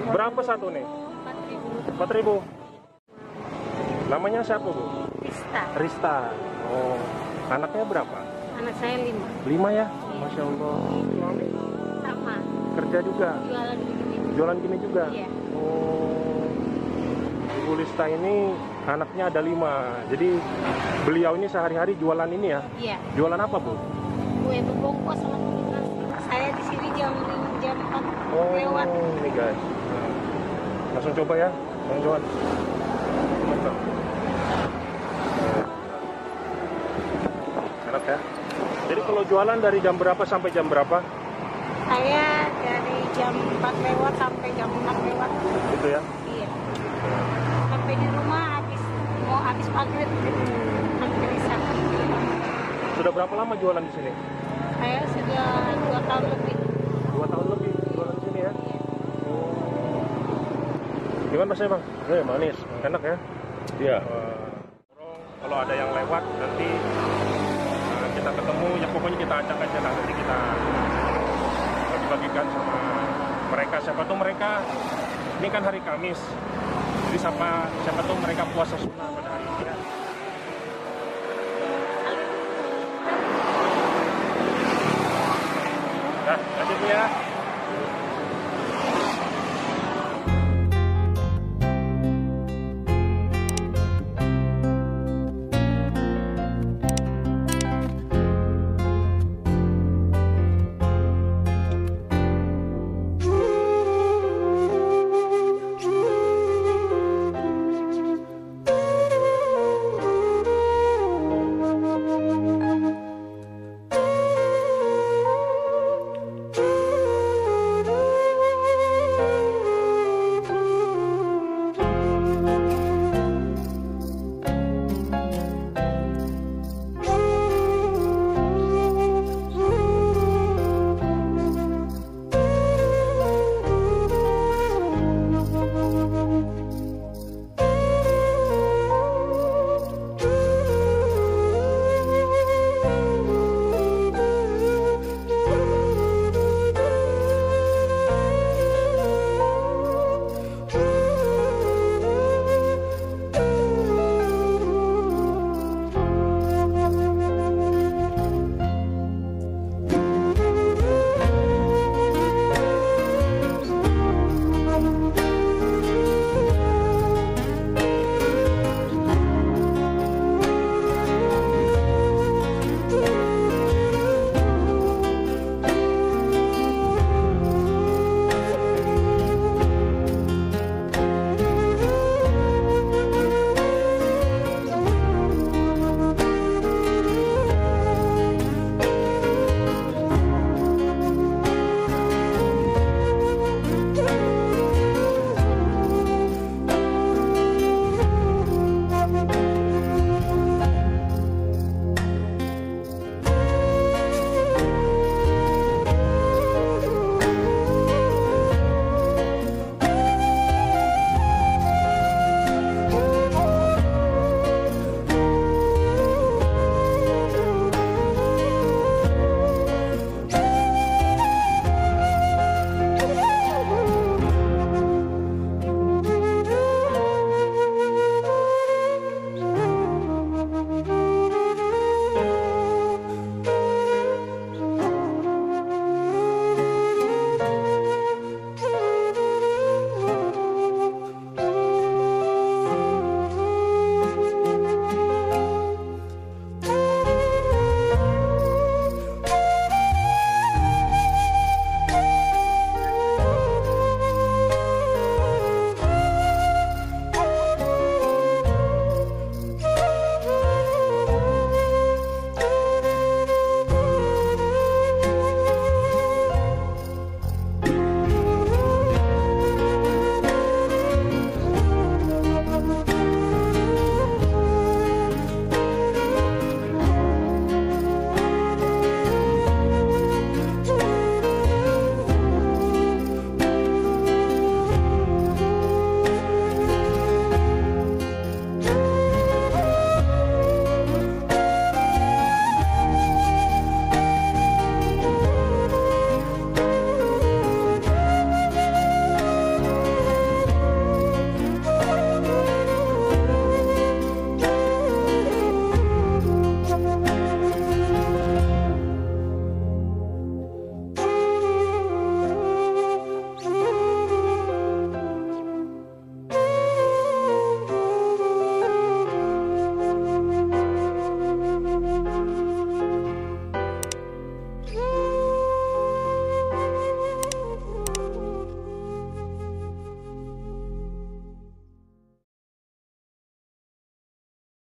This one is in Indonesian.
Berapa satu nih? 4.000. 4.000. Namanya siapa, Bu? Rista. Rista. Oh, anaknya berapa? Anak saya 5. 5 ya? Iya. Masya Allah. Suami Sama. kerja juga? Jualan gini. Jualan gini juga? Iya. Oh, Ibu Rista ini anaknya ada 5. Jadi beliau ini sehari-hari jualan ini ya? Iya. Jualan apa, Bu? Kue bebongkos sama kuliner. Saya di sini jam 4 Oh, lewat. ini guys. Nah, langsung coba ya, Bang Johan. Mantap. Enak ya. Jadi kalau jualan dari jam berapa sampai jam berapa? Saya dari jam 4 lewat sampai jam 6 lewat. Gitu ya. Iya. Sampai di rumah mau habis maghrib. Hampir isya. Sudah berapa lama jualan di sini? Saya sudah 2 tahun lebih. 2 tahun lebih jualan di sini ya. Iya. Oh. Gimana rasanya, Bang? Manis, enak ya. Iya. Kalau ada yang lewat nanti kita ketemu, ya pokoknya kita acak aja lah, nanti kita bagi-bagikan sama mereka. Siapa tuh mereka, ini kan hari Kamis, jadi siapa tuh mereka puasa sunnah pada hari ini ya. Nah, lanjut ya.